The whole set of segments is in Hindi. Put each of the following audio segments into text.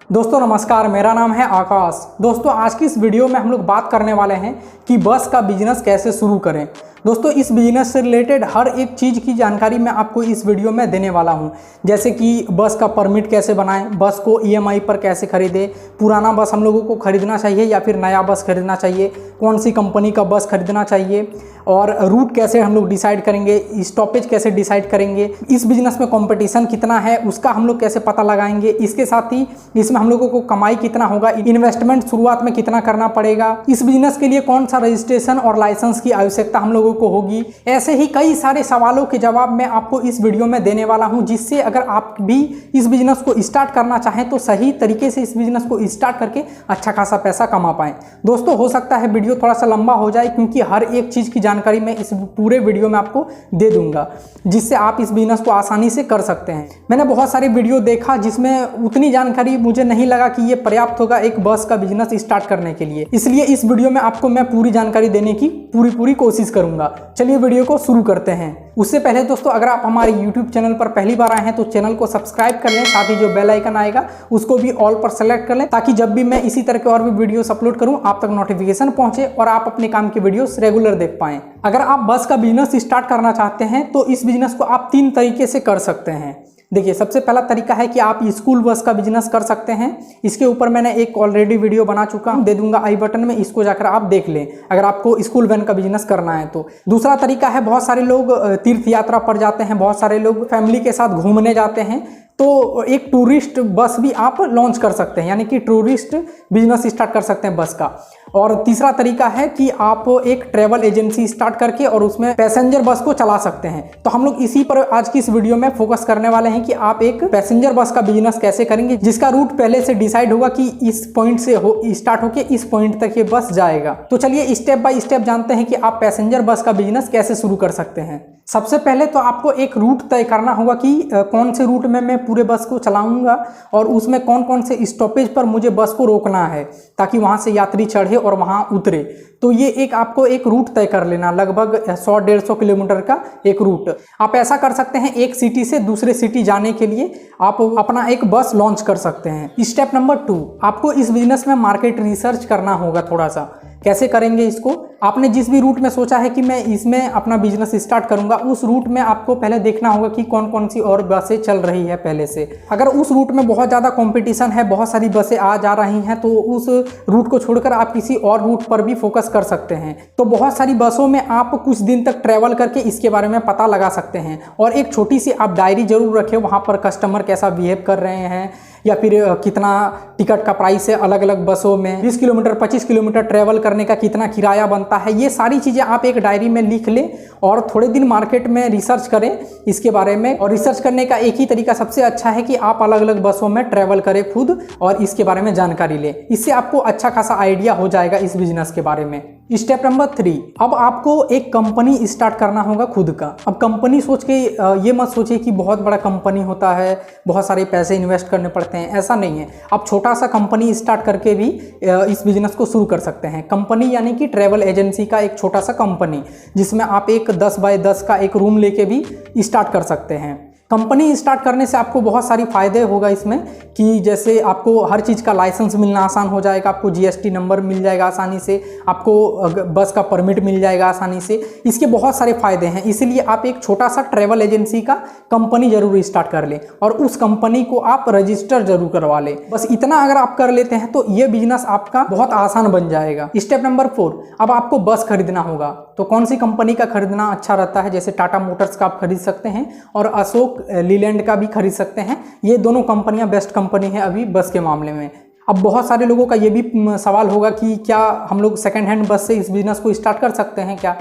दोस्तों नमस्कार, मेरा नाम है आकाश। दोस्तों आज की इस वीडियो में हम लोग बात करने वाले हैं कि बस का बिजनेस कैसे शुरू करें। दोस्तों इस बिजनेस से रिलेटेड हर एक चीज़ की जानकारी मैं आपको इस वीडियो में देने वाला हूं। जैसे कि बस का परमिट कैसे बनाएं, बस को ईएमआई पर कैसे खरीदें, पुराना बस हम लोगों को खरीदना चाहिए या फिर नया बस खरीदना चाहिए, कौन सी कंपनी का बस खरीदना चाहिए, और रूट कैसे हम लोग डिसाइड करेंगे, स्टॉपेज कैसे डिसाइड करेंगे, इस बिजनेस में कंपटीशन कितना है उसका हम लोग कैसे पता लगाएंगे, इसके साथ ही इसमें हम लोगों को कमाई कितना होगा, इन्वेस्टमेंट शुरुआत में कितना करना पड़ेगा, इस बिजनेस के लिए कौन सा रजिस्ट्रेशन और लाइसेंस की आवश्यकता हम लोगों को होगी। ऐसे ही कई सारे सवालों के जवाब मैं आपको इस वीडियो में देने वाला हूं, जिससे अगर आप भी इस बिजनेस को स्टार्ट करना चाहें तो सही तरीके से इस बिजनेस को स्टार्ट करके अच्छा खासा पैसा कमा पाएं। दोस्तों हो सकता है वीडियो थोड़ा सा लंबा हो जाए, क्योंकि हर एक चीज़ की जानकारी मैं इस पूरे वीडियो में आपको दे दूंगा, जिससे आप इस बिजनेस को आसानी से कर सकते हैं। मैंने बहुत सारे वीडियो देखा जिसमें उतनी जानकारी मुझे नहीं लगा कि ये पर्याप्त होगा एक बस का बिजनेस स्टार्ट करने के लिए, इसलिए इस वीडियो में आपको मैं पूरी जानकारी देने की पूरी कोशिश करूंगा। चलिए वीडियो को शुरू करते हैं। उससे पहले दोस्तों अगर आप हमारे YouTube चैनल पर पहली बार आए हैं तो चैनल को सब्सक्राइब कर लें, साथ ही जो बेल आइकन आएगा उसको भी ऑल पर सेलेक्ट कर लें, ताकि जब भी मैं इसी तरह के और भी वीडियोस अपलोड करूं आप तक नोटिफिकेशन पहुंचे और आप अपने काम के वीडियोस रेगुलर देख पाएं। अगर आप बस का बिजनेस स्टार्ट करना चाहते हैं तो इस बिजनेस को आप 3 तरीके से कर सकते हैं। देखिए, सबसे पहला तरीका है कि आप स्कूल बस का बिजनेस कर सकते हैं। इसके ऊपर मैंने एक ऑलरेडी वीडियो बना चुका हूं, दे दूंगा आई बटन में, इसको जाकर आप देख लें अगर आपको स्कूल वैन का बिजनेस करना है तो। दूसरा तरीका है, बहुत सारे लोग तीर्थ यात्रा पर जाते हैं, बहुत सारे लोग फैमिली के साथ घूमने जाते हैं, तो एक टूरिस्ट बस भी आप लॉन्च कर सकते हैं, यानी कि टूरिस्ट बिजनेस स्टार्ट कर सकते हैं बस का। और तीसरा तरीका है कि आप एक ट्रैवल एजेंसी स्टार्ट करके और उसमें पैसेंजर बस को चला सकते हैं। तो हम लोग इसी पर आज की इस वीडियो में फोकस करने वाले हैं कि आप एक पैसेंजर बस का बिजनेस कैसे करेंगे, जिसका रूट पहले से डिसाइड होगा कि इस पॉइंट से स्टार्ट होके इस पॉइंट तक ये बस जाएगा। तो चलिए स्टेप बाय स्टेप जानते हैं कि आप पैसेंजर बस का बिजनेस कैसे शुरू कर सकते हैं। सबसे पहले तो आपको एक रूट तय करना होगा कि कौन से रूट में मैं पूरे बस को चलाऊंगा और उसमें कौन कौन से स्टॉपेज पर मुझे बस को रोकना है, ताकि वहां से यात्री चढ़े और वहां उतरे। तो ये एक आपको एक रूट तय कर लेना, लगभग 100-150 किलोमीटर का एक रूट। आप ऐसा कर सकते हैं, एक सिटी से दूसरे सिटी जाने के लिए आप अपना एक बस लॉन्च कर सकते हैं। स्टेप नंबर 2, आपको इस बिजनेस में मार्केट रिसर्च करना होगा थोड़ा सा। कैसे करेंगे इसको? आपने जिस भी रूट में सोचा है कि मैं इसमें अपना बिजनेस स्टार्ट करूंगा, उस रूट में आपको पहले देखना होगा कि कौन कौन सी और बसें चल रही है पहले से। अगर उस रूट में बहुत ज़्यादा कंपटीशन है, बहुत सारी बसें आ जा रही हैं, तो उस रूट को छोड़कर आप किसी और रूट पर भी फोकस कर सकते हैं। तो बहुत सारी बसों में आप कुछ दिन तक ट्रैवल करके इसके बारे में पता लगा सकते हैं। और एक छोटी सी आप डायरी जरूर रखें, वहाँ पर कस्टमर कैसा बिहेव कर रहे हैं या फिर कितना टिकट का प्राइस है अलग अलग बसों में, 20 किलोमीटर 25 किलोमीटर ट्रैवल करने का कितना किराया बनता है, ये सारी चीज़ें आप एक डायरी में लिख लें और थोड़े दिन मार्केट में रिसर्च करें इसके बारे में। और रिसर्च करने का एक ही तरीका सबसे अच्छा है कि आप अलग अलग बसों में ट्रैवल करें खुद और इसके बारे में जानकारी लें। इससे आपको अच्छा खासा आइडिया हो जाएगा इस बिजनेस के बारे में। स्टेप नंबर 3, अब आपको एक कंपनी स्टार्ट करना होगा खुद का। अब कंपनी सोच के ये मत सोचिए कि बहुत बड़ा कंपनी होता है, बहुत सारे पैसे इन्वेस्ट करने पड़ते हैं, ऐसा नहीं है। आप छोटा सा कंपनी स्टार्ट करके भी इस बिजनेस को शुरू कर सकते हैं। कंपनी यानी कि ट्रैवल एजेंसी का एक छोटा सा कंपनी, जिसमें आप एक 10 बाय 10 का एक रूम लेके भी स्टार्ट कर सकते हैं। कंपनी स्टार्ट करने से आपको बहुत सारी फ़ायदे होगा इसमें, कि जैसे आपको हर चीज़ का लाइसेंस मिलना आसान हो जाएगा, आपको जीएसटी नंबर मिल जाएगा आसानी से, आपको बस का परमिट मिल जाएगा आसानी से। इसके बहुत सारे फ़ायदे हैं, इसलिए आप एक छोटा सा ट्रैवल एजेंसी का कंपनी जरूर स्टार्ट कर लें और उस कंपनी को आप रजिस्टर जरूर करवा लें। बस इतना अगर आप कर लेते हैं तो ये बिजनेस आपका बहुत आसान बन जाएगा। स्टेप नंबर 4, अब आपको बस खरीदना होगा। तो कौन सी कंपनी का खरीदना अच्छा रहता है? जैसे टाटा मोटर्स का आप खरीद सकते हैं और अशोक लीलैंड का भी खरीद सकते हैं। ये दोनों कंपनियां बेस्ट कंपनी है अभी बस के मामले में। अब बहुत सारे लोगों का ये भी सवाल होगा कि क्या हम लोग सेकंड हैंड बस से इस बिजनेस को स्टार्ट कर सकते हैं क्या?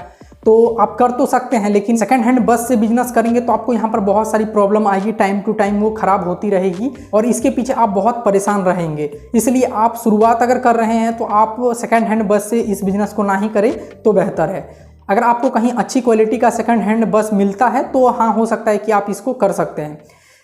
तो आप कर तो सकते हैं, लेकिन सेकंड हैंड बस से बिजनेस करेंगे तो आपको यहाँ पर बहुत सारी प्रॉब्लम आएगी, टाइम टू टाइम वो खराब होती रहेगी और इसके पीछे आप बहुत परेशान रहेंगे। इसलिए आप शुरुआत अगर कर रहे हैं तो आप सेकंड हैंड बस से इस बिजनेस को ना ही करें तो बेहतर है। अगर आपको कहीं अच्छी क्वालिटी का सेकंड हैंड बस मिलता है तो हाँ, हो सकता है कि आप इसको कर सकते हैं।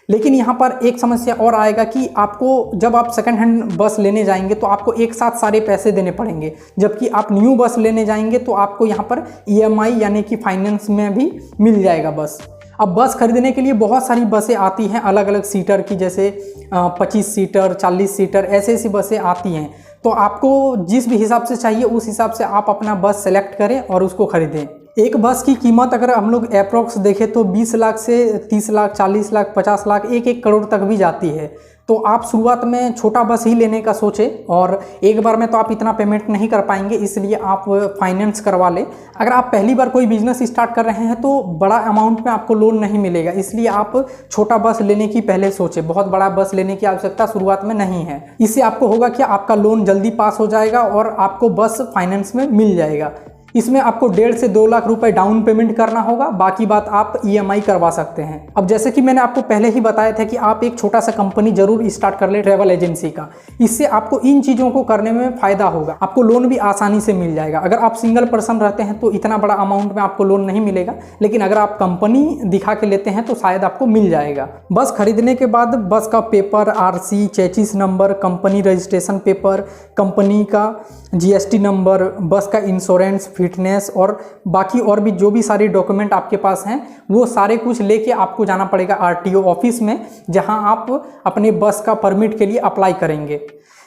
लेकिन यहाँ पर एक समस्या और आएगा कि आपको जब आप सेकंड हैंड बस लेने जाएंगे तो आपको एक साथ सारे पैसे देने पड़ेंगे, जबकि आप न्यू बस लेने जाएंगे तो आपको यहाँ पर ईएमआई यानी कि फाइनेंस में भी मिल जाएगा बस। अब बस खरीदने के लिए बहुत सारी बसें आती हैं अलग अलग सीटर की, जैसे 25 सीटर 40 सीटर ऐसी बसें आती हैं। तो आपको जिस भी हिसाब से चाहिए उस हिसाब से आप अपना बस सेलेक्ट करें और उसको खरीदें। एक बस की कीमत अगर हम लोग अप्रॉक्स देखें तो 20 लाख से 30 लाख 40 लाख 50 लाख 1-1 करोड़ तक भी जाती है। तो आप शुरुआत में छोटा बस ही लेने का सोचें, और एक बार में तो आप इतना पेमेंट नहीं कर पाएंगे, इसलिए आप फाइनेंस करवा लें। अगर आप पहली बार कोई बिजनेस स्टार्ट कर रहे हैं तो बड़ा अमाउंट में आपको लोन नहीं मिलेगा, इसलिए आप छोटा बस लेने की पहले सोचें। बहुत बड़ा बस लेने की आवश्यकता शुरुआत में नहीं है। इससे आपको होगा कि आपका लोन जल्दी पास हो जाएगा और आपको बस फाइनेंस में मिल जाएगा। इसमें आपको 1.5 से 2 लाख रुपए डाउन पेमेंट करना होगा, बाकी बात आप EMI करवा सकते हैं। अब जैसे कि मैंने आपको पहले ही बताया था कि आप एक छोटा सा कंपनी जरूर स्टार्ट कर ले ट्रैवल एजेंसी का। इससे आपको इन चीज़ों को करने में फ़ायदा होगा, आपको लोन भी आसानी से मिल जाएगा। अगर आप सिंगल पर्सन रहते हैं तो इतना बड़ा अमाउंट में आपको लोन नहीं मिलेगा, लेकिन अगर आप कंपनी दिखा के लेते हैं तो शायद आपको मिल जाएगा। बस खरीदने के बाद बस का paper, RC, chassis number, company registration paper, company का GST नंबर, बस का इंश्योरेंस, फिटनेस और बाकी और भी जो भी सारे डॉक्यूमेंट आपके पास हैं वो सारे कुछ लेके आपको जाना पड़ेगा RTO ऑफिस में, जहां आप अपने बस का परमिट के लिए अप्लाई करेंगे।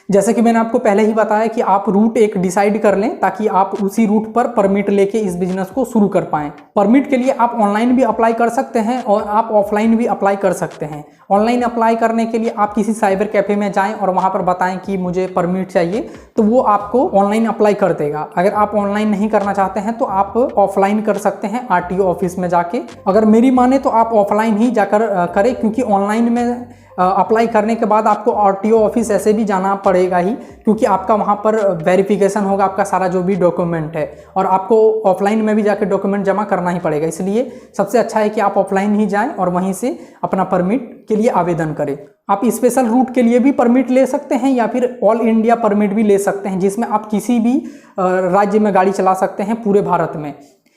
जैसे कि मैंने आपको पहले ही बताया कि आप रूट एक डिसाइड कर लें ताकि आप उसी रूट पर परमिट लेके इस बिजनेस को शुरू कर पाएं। परमिट के लिए आप ऑनलाइन भी अप्लाई कर सकते हैं और आप ऑफलाइन भी अप्लाई कर सकते हैं। ऑनलाइन अप्लाई करने के लिए आप किसी साइबर कैफे में जाएं और वहां पर बताएं कि मुझे परमिट चाहिए, तो वो आपको ऑनलाइन अप्लाई कर देगा। अगर आप ऑनलाइन नहीं करना चाहते हैं तो आप ऑफलाइन कर सकते हैं RTO ऑफिस में जाके। अगर मेरी माने तो आप ऑफलाइन ही जाकर करें, क्योंकि ऑनलाइन में अप्लाई करने के बाद आपको RTO ऑफिस ऐसे भी जाना पड़ेगा ही, क्योंकि आपका वहाँ पर वेरिफिकेशन होगा आपका सारा जो भी डॉक्यूमेंट है, और आपको ऑफलाइन में भी जाकर डॉक्यूमेंट जमा करना ही पड़ेगा। इसलिए सबसे अच्छा है कि आप ऑफलाइन ही जाएं और वहीं से अपना परमिट के लिए आवेदन करें। आप स्पेशल रूट के लिए भी परमिट ले सकते हैं या फिर ऑल इंडिया परमिट भी ले सकते हैं, जिसमें आप किसी भी राज्य में गाड़ी चला सकते हैं पूरे भारत में।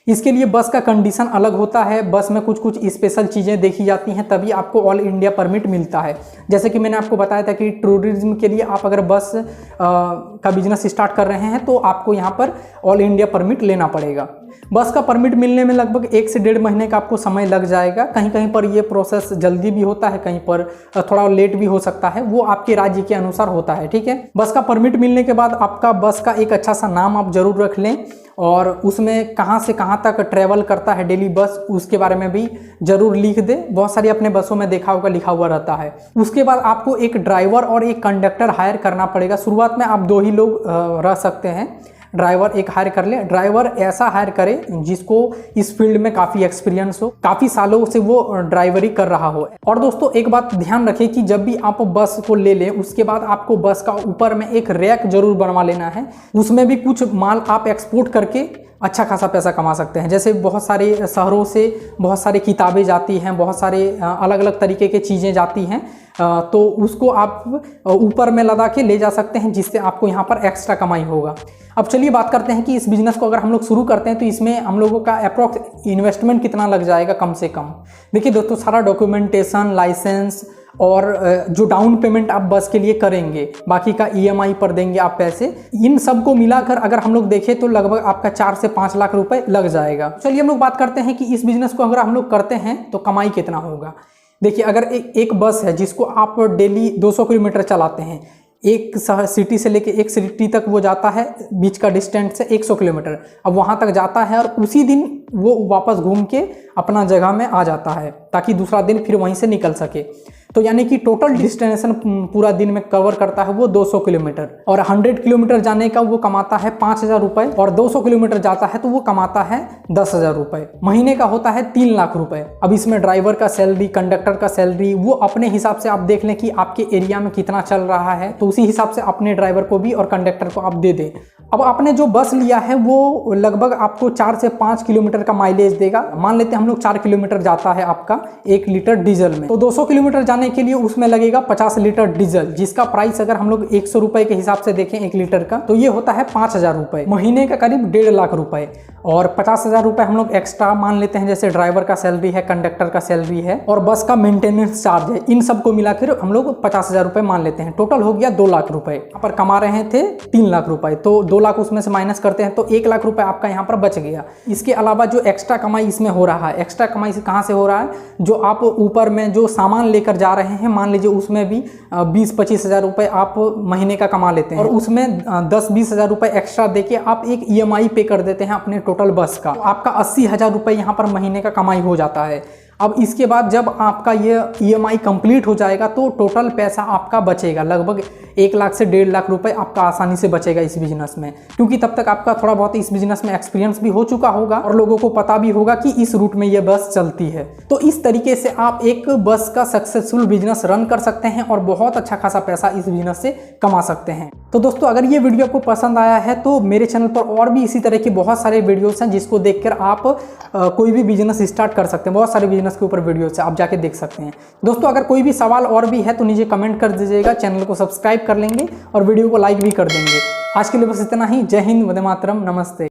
इसके लिए बस का कंडीशन अलग होता है, बस में कुछ कुछ स्पेशल चीज़ें देखी जाती हैं, तभी आपको ऑल इंडिया परमिट मिलता है। जैसे कि मैंने आपको बताया था कि टूरिज्म के लिए आप अगर बस का बिजनेस स्टार्ट कर रहे हैं तो आपको यहाँ पर ऑल इंडिया परमिट लेना पड़ेगा। बस का परमिट मिलने में लगभग 1 से 1.5 महीने का आपको समय लग जाएगा। कहीं कहीं पर ये प्रोसेस जल्दी भी होता है, कहीं पर थोड़ा लेट भी हो सकता है, वो आपके राज्य के अनुसार होता है। ठीक है, बस का परमिट मिलने के बाद आपका बस का एक अच्छा सा नाम आप जरूर रख लें, और उसमें कहाँ से कहाँ तक ट्रैवल करता है डेली बस, उसके बारे में भी जरूर लिख दे। बहुत सारी अपने बसों में देखा होगा लिखा हुआ रहता है। उसके बाद आपको एक ड्राइवर और एक कंडक्टर हायर करना पड़ेगा। शुरुआत में आप 2 ही लोग रह सकते हैं, ड्राइवर एक हायर कर ले। ड्राइवर ऐसा हायर करें जिसको इस फील्ड में काफ़ी एक्सपीरियंस हो, काफ़ी सालों से वो ड्राइवरी कर रहा हो। और दोस्तों एक बात ध्यान रखें कि जब भी आप बस को ले लें उसके बाद आपको बस का ऊपर में एक रैक जरूर बनवा लेना है। उसमें भी कुछ माल आप एक्सपोर्ट करके अच्छा खासा पैसा कमा सकते हैं। जैसे बहुत सारे शहरों से बहुत सारी किताबें जाती हैं, बहुत सारे अलग अलग तरीके की चीज़ें जाती हैं, तो उसको आप ऊपर में लदा के ले जा सकते हैं, जिससे आपको यहाँ पर एक्स्ट्रा कमाई होगा। अब चलिए बात करते हैं कि इस बिज़नेस को अगर हम लोग शुरू करते हैं तो इसमें हम लोगों का अप्रॉक्स इन्वेस्टमेंट कितना लग जाएगा कम से कम। देखिए दोस्तों, सारा डॉक्यूमेंटेशन, लाइसेंस और जो डाउन पेमेंट आप बस के लिए करेंगे, बाकी का EMI पर देंगे आप पैसे, इन सब को मिलाकर अगर हम लोग देखें तो लगभग आपका 4 से 5 लाख रुपए लग जाएगा। चलिए हम लोग बात करते हैं कि इस बिज़नेस को अगर हम लोग करते हैं तो कमाई कितना होगा। देखिए, अगर एक बस है जिसको आप डेली 200 किलोमीटर चलाते हैं, एक सिटी से लेके एक सिटी तक वो जाता है, बीच का डिस्टेंस है 100 किलोमीटर। अब वहाँ तक जाता है और उसी दिन वो वापस घूम के अपना जगह में आ जाता है, ताकि दूसरा दिन फिर वहीं से निकल सके। तो यानी कि टोटल डिस्टेंस पूरा दिन में कवर करता है वो 200 किलोमीटर, और 100 किलोमीटर जाने का वो कमाता है 5,000 रुपये, और 200 किलोमीटर जाता है तो वो कमाता है 10,000 रुपये। महीने का होता है 3 लाख रुपए। अब इसमें ड्राइवर का सैलरी, कंडक्टर का सैलरी, वो अपने हिसाब से आप देख लें कि आपके एरिया में कितना चल रहा है, तो उसी हिसाब से अपने ड्राइवर को भी और कंडक्टर को आप दे दें। अब आपने जो बस लिया है वो लगभग आपको 4 से 5 किलोमीटर का माइलेज देगा। मान लेते हैं हम लोग 4 किलोमीटर जाता है आपका 1 लीटर डीजल में, तो 200 किलोमीटर जाने के लिए उसमें लगेगा 50 लीटर डीजल, जिसका प्राइस अगर हम लोग 100 रुपए के हिसाब से देखें 1 लीटर का, तो ये होता है 5,000 रुपए, महीने का करीब 1.5 लाख रुपए। और 50,000 रुपए हम लोग एक्स्ट्रा मान लेते हैं, जैसे ड्राइवर का सैलरी है, कंडक्टर का सैलरी है और बस का मेंटेनेंस चार्ज है, इन सबको मिलाकर हम लोग 50,000 रुपए मान लेते हैं। टोटल हो गया 2 लाख रुपए। यहाँ पर कमा रहे थे 3 लाख रुपए, तो 2 लाख उसमें से माइनस करते हैं तो 1 लाख रुपए आपका यहाँ पर बच गया। इसके अलावा जो एक्स्ट्रा कमाई इसमें हो रहा है। एक्स्ट्रा कमाई से कहाँ से हो रहा है, जो आप ऊपर में जो सामान लेकर जा रहे हैं, मान लीजिए उसमें भी 20-25 हज़ार रुपये आप महीने का कमा लेते हैं और उसमें 10-20 हज़ार रुपये एक्स्ट्रा देके आप एक EMI पे कर देते हैं अपने टोटल बस का, आपका 80 हज़ार रुपये यहाँ पर महीने का कमाई हो जाता है। अब इसके बाद जब आपका ये EMI कंप्लीट हो जाएगा तो टोटल पैसा आपका बचेगा, लगभग 1 लाख से 1.5 लाख रुपए आपका आसानी से बचेगा इस बिजनेस में, क्योंकि तब तक आपका थोड़ा बहुत इस बिजनेस में एक्सपीरियंस भी हो चुका होगा और लोगों को पता भी होगा कि इस रूट में ये बस चलती है। तो इस तरीके से आप एक बस का सक्सेसफुल बिजनेस रन कर सकते हैं और बहुत अच्छा खासा पैसा इस बिजनेस से कमा सकते हैं। तो दोस्तों, अगर ये वीडियो आपको पसंद आया है तो मेरे चैनल पर और भी इसी तरह के बहुत सारे वीडियोस हैं जिसको देखकर आप कोई भी बिजनेस स्टार्ट कर सकते हैं। बहुत सारे बिजनेस के ऊपर वीडियोस है, आप जाके देख सकते हैं। दोस्तों, अगर कोई भी सवाल और भी है तो नीचे कमेंट कर दीजिएगा, चैनल को सब्सक्राइब कर लेंगे और वीडियो को लाइक भी कर देंगे। आज के लिए बस इतना ही। जय हिंद, वंदे मातरम, नमस्ते।